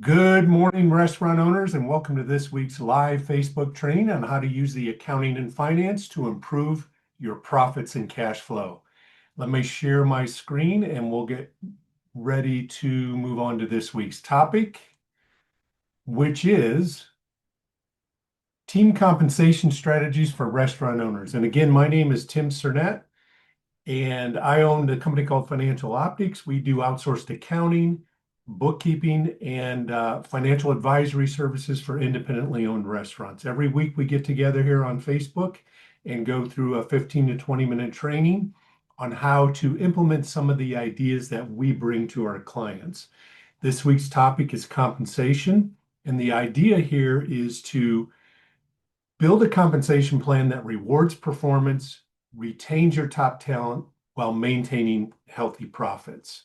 Good morning, restaurant owners, and welcome to this week's live Facebook training on how to use the accounting and finance to improve your profits and cash flow. Let me share my screen and we'll get ready to move on to this week's topic, which is team compensation strategies for restaurant owners. And again, my name is Tim Cernett, and I own a company called Financial Optics. We do outsourced accounting, bookkeeping, and financial advisory services for independently owned restaurants. Every week we get together here on Facebook and go through a 15 to 20-minute training on how to implement some of the ideas that we bring to our clients. This week's topic is compensation, and the idea here is to build a compensation plan that rewards performance, retains your top talent while maintaining healthy profits.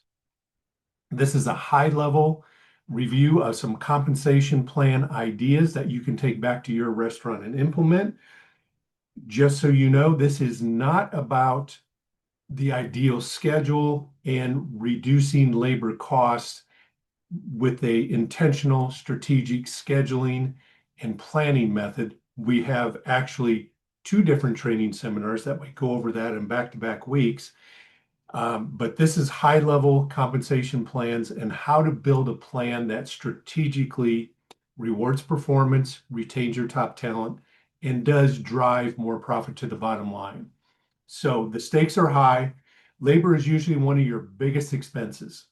This is a high-level review of some compensation plan ideas that you can take back to your restaurant and implement. Just so you know, this is not about the ideal schedule and reducing labor costs with a intentional strategic scheduling and planning method. We have actually two different training seminars that we go over that in back-to-back weeks. But this is high-level compensation plans and how to build a plan that strategically rewards performance, retains your top talent, and does drive more profit to the bottom line. So the stakes are high. Labor is usually one of your biggest expenses.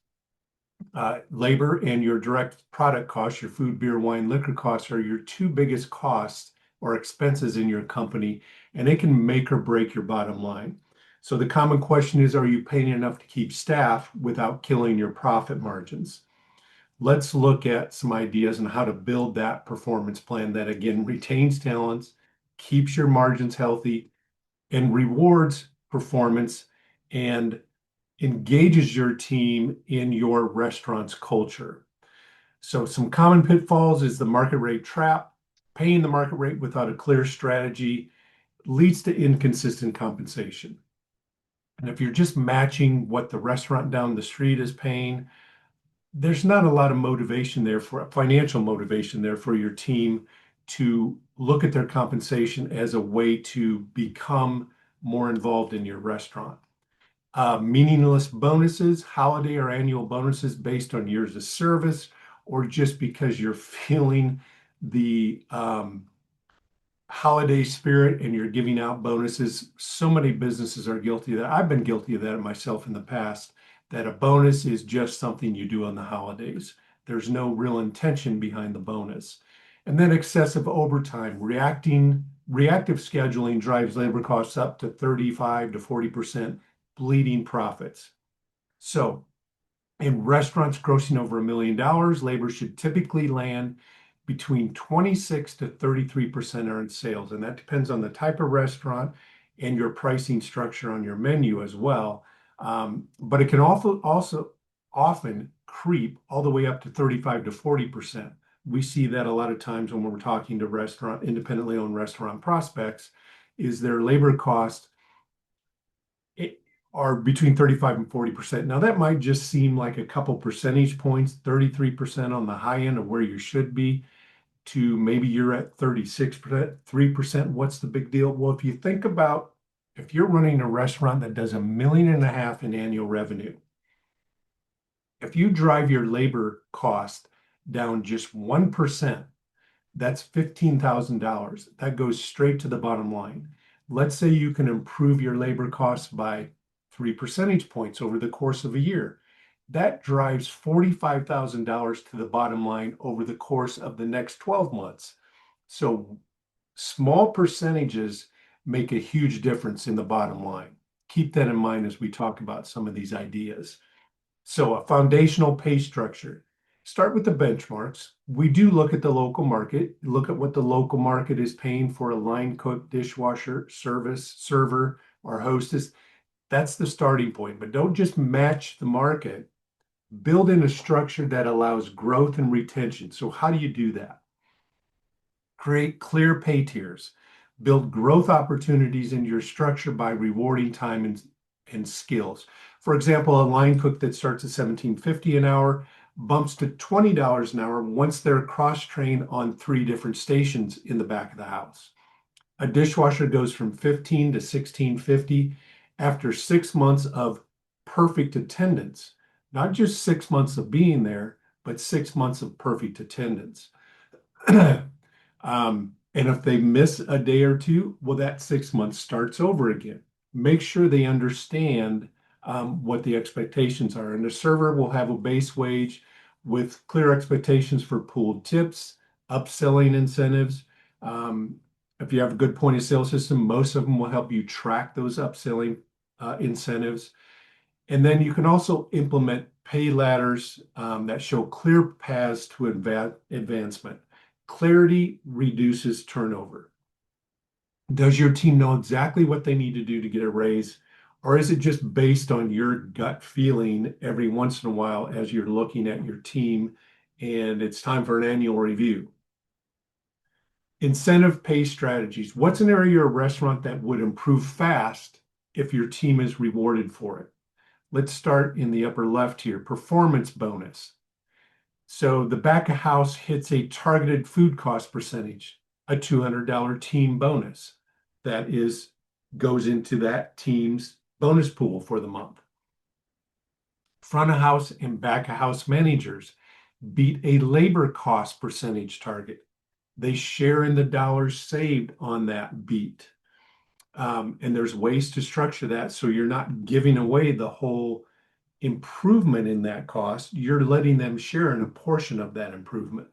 Labor and your direct product costs, your food, beer, wine, liquor costs, are your two biggest costs or expenses in your company, and it can make or break your bottom line. So the common question is, are you paying enough to keep staff without killing your profit margins? Let's look at some ideas on how to build that performance plan that, again, retains talents, keeps your margins healthy, and rewards performance and engages your team in your restaurant's culture. So some common pitfalls is the market rate trap. Paying the market rate without a clear strategy leads to inconsistent compensation. And if you're just matching what the restaurant down the street is paying, there's not a lot of motivation there for financial motivation there for your team to look at their compensation as a way to become more involved in your restaurant. Meaningless bonuses, holiday or annual bonuses based on years of service, or just because you're feeling the holiday spirit and you're giving out bonuses. So many businesses are guilty of that. I've been guilty of that myself in the past, that a bonus is just something you do on the holidays. There's no real intention behind the bonus. And then excessive overtime, reactive scheduling drives labor costs up to 35 to 40%, bleeding profits. So in restaurants grossing over $1 million, labor should typically land between 26 to 33% earned sales. And that depends on the type of restaurant and your pricing structure on your menu as well. But it can also often creep all the way up to 35 to 40%. We see that a lot of times when we're talking to independently owned restaurant prospects, is their labor costs are between 35 and 40%. Now that might just seem like a couple percentage points, 33% on the high end of where you should be, to maybe you're at 36%, 3%. What's the big deal? Well, if you think about if you're running a restaurant that does $1.5 million in annual revenue, if you drive your labor cost down just 1%, that's $15,000. That goes straight to the bottom line. Let's say you can improve your labor costs by 3 percentage points over the course of a year. That drives $45,000 to the bottom line over the course of the next 12 months. So small percentages make a huge difference in the bottom line. Keep that in mind as we talk about some of these ideas. So a foundational pay structure. Start with the benchmarks. We do look at the local market, look at what the local market is paying for a line cook, dishwasher, server, or hostess. That's the starting point, but don't just match the market. Build in a structure that allows growth and retention. So how do you do that? Create clear pay tiers. Build growth opportunities in your structure by rewarding time and skills. For example, a line cook that starts at $17.50 an hour bumps to $20 an hour once they're cross-trained on 3 different stations in the back of the house. A dishwasher goes from 15 to 1650 after 6 months of perfect attendance, not just 6 months of being there, but 6 months of perfect attendance. And if they miss a day or two, well, that 6 months starts over again. Make sure they understand what the expectations are. And the server will have a base wage with clear expectations for pooled tips, upselling incentives. If you have a good point of sale system, most of them will help you track those upselling incentives. And then you can also implement pay ladders that show clear paths to advancement. Clarity reduces turnover. Does your team know exactly what they need to do to get a raise? Or is it just based on your gut feeling every once in a while as you're looking at your team and it's time for an annual review? Incentive pay strategies. What's an area or restaurant that would improve fast if your team is rewarded for it? Let's start in the upper left here, performance bonus. So the back of house hits a targeted food cost percentage, a $200 team bonus that goes into that team's bonus pool for the month. Front of house and back of house managers beat a labor cost percentage target. They share in the dollars saved on that beat. And there's ways to structure that so you're not giving away the whole improvement in that cost, you're letting them share in a portion of that improvement.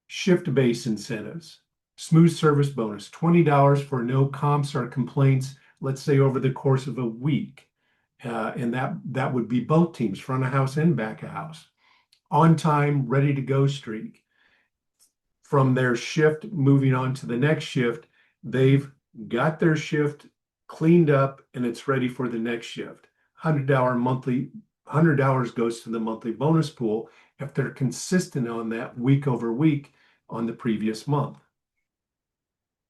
Shift-based incentives, smooth service bonus, $20 for no comps or complaints, let's say over the course of a week. And that would be both teams, front of house and back of house. On time, ready to go streak. From their shift, moving on to the next shift, they've got their shift cleaned up and it's ready for the next shift. $100 goes to the monthly bonus pool if they're consistent on that week over week on the previous month.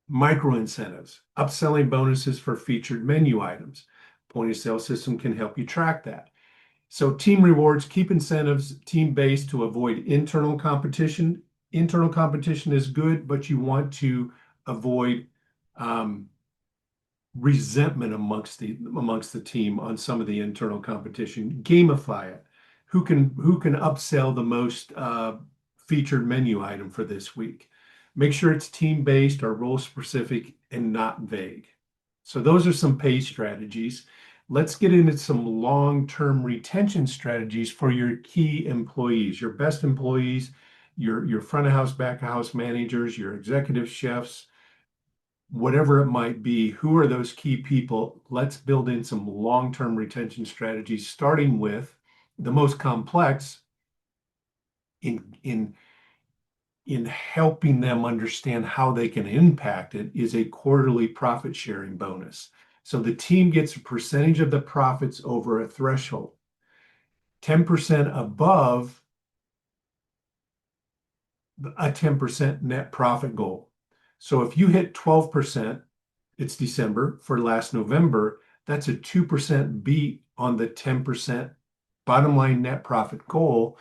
Micro incentives, upselling bonuses for featured menu items. Point of sale system can help you track that. So team rewards, keep incentives team-based to avoid internal competition. Internal competition is good, but you want to avoid resentment amongst the team on some of the internal competition. Gamify it. Who can upsell the most featured menu item for this week? Make sure it's team-based or role-specific and not vague. So those are some pay strategies. Let's get into some long-term retention strategies for your key employees, your best employees, your front of house, back of house managers, your executive chefs, whatever it might be. Who are those key people? Let's build in some long-term retention strategies, starting with the most complex in helping them understand how they can impact it is a quarterly profit sharing bonus. So the team gets a percentage of the profits over a threshold, 10% above a 10% net profit goal. So if you hit 12%, it's December for last November, that's a 2% beat on the 10% bottom line net profit goal.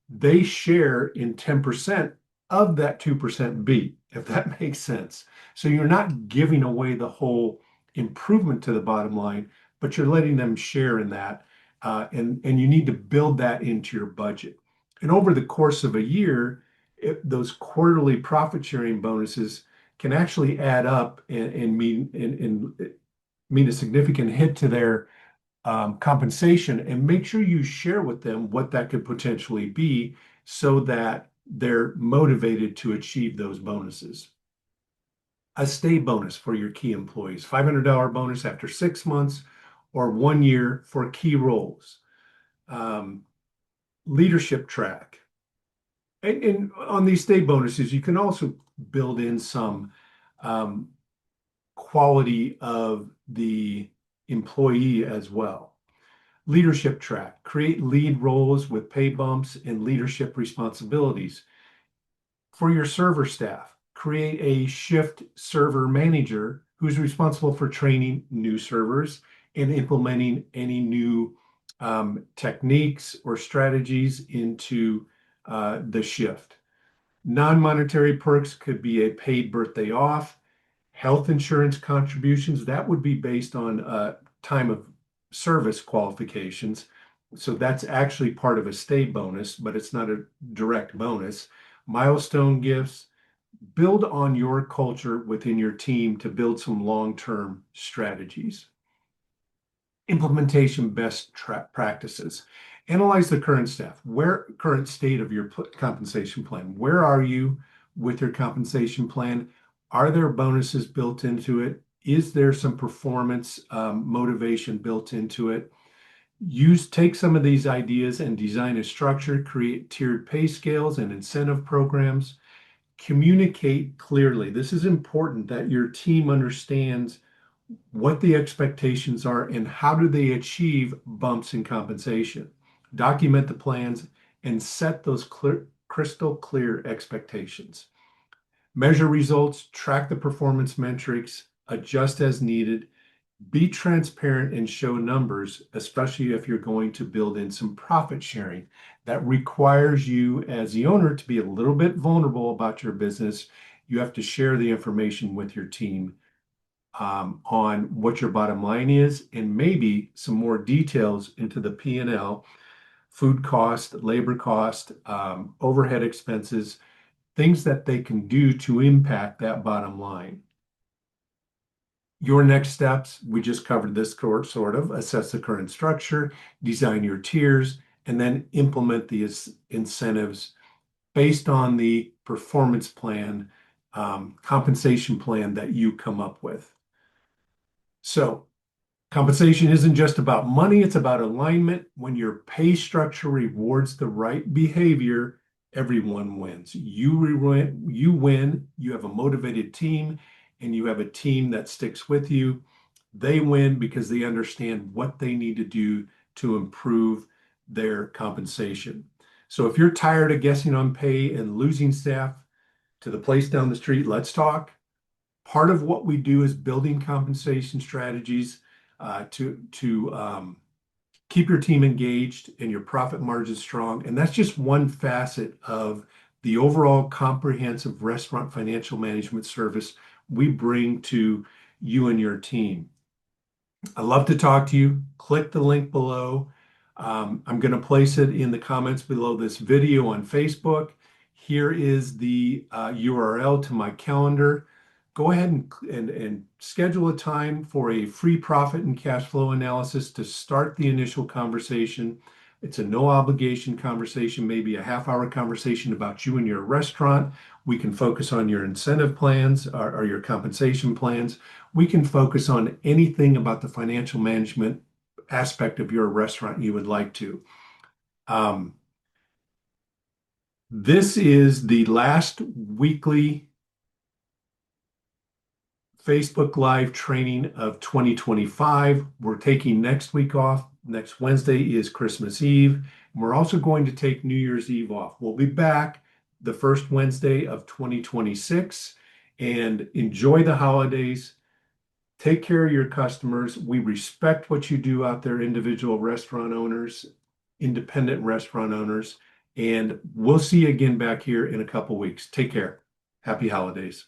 They share in 10% of that 2% beat, if that makes sense. So you're not giving away the whole improvement to the bottom line, but you're letting them share in that. And you need to build that into your budget. And over the course of a year, those quarterly profit sharing bonuses can actually add up and mean a significant hit to their compensation, and make sure you share with them what that could potentially be so that they're motivated to achieve those bonuses. A stay bonus for your key employees, $500 bonus after 6 months or 1 year for key roles. Leadership track. And on these stay bonuses, you can also build in some quality of the employee as well. Leadership track, create lead roles with pay bumps and leadership responsibilities. For your server staff, create a shift server manager who's responsible for training new servers and implementing any new techniques or strategies into the shift. Non-monetary perks could be a paid birthday off, health insurance contributions. That would be based on time of service qualifications. So that's actually part of a stay bonus, but it's not a direct bonus. Milestone gifts, build on your culture within your team to build some long-term strategies. Implementation best practices. Analyze the current state of your compensation plan. Where are you with your compensation plan? Are there bonuses built into it? Is there some performance motivation built into it? Take some of these ideas and design a structure, create tiered pay scales and incentive programs. Communicate clearly. This is important that your team understands what the expectations are and how do they achieve bumps in compensation. Document the plans and set those crystal clear expectations. Measure results, track the performance metrics, adjust as needed, be transparent and show numbers, especially if you're going to build in some profit sharing. That requires you as the owner to be a little bit vulnerable about your business. You have to share the information with your team on what your bottom line is and maybe some more details into the P&L, food cost, labor cost, overhead expenses, things that they can do to impact that bottom line. Your next steps, we just covered this sort of, assess the current structure, design your tiers, and then implement the incentives based on the performance plan, compensation plan that you come up with. So compensation isn't just about money, it's about alignment. When your pay structure rewards the right behavior, everyone wins. You win, you have a motivated team, and you have a team that sticks with you. They win because they understand what they need to do to improve their compensation. So if you're tired of guessing on pay and losing staff to the place down the street, let's talk. Part of what we do is building compensation strategies to keep your team engaged and your profit margins strong. And that's just one facet of the overall comprehensive restaurant financial management service we bring to you and your team. I'd love to talk to you. Click the link below. I'm going to place it in the comments below this video on Facebook. Here is the URL to my calendar. Go ahead and schedule a time for a free profit and cash flow analysis to start the initial conversation. It's a no obligation conversation, maybe a half-hour conversation about you and your restaurant. We can focus on your incentive plans or your compensation plans. We can focus on anything about the financial management aspect of your restaurant you would like to. This is the last weekly Facebook Live training of 2025. We're taking next week off. Next Wednesday is Christmas Eve. We're also going to take New Year's Eve off. We'll be back the first Wednesday of 2026 and enjoy the holidays. Take care of your customers. We respect what you do out there, individual restaurant owners, independent restaurant owners, and we'll see you again back here in a couple weeks. Take care. Happy holidays.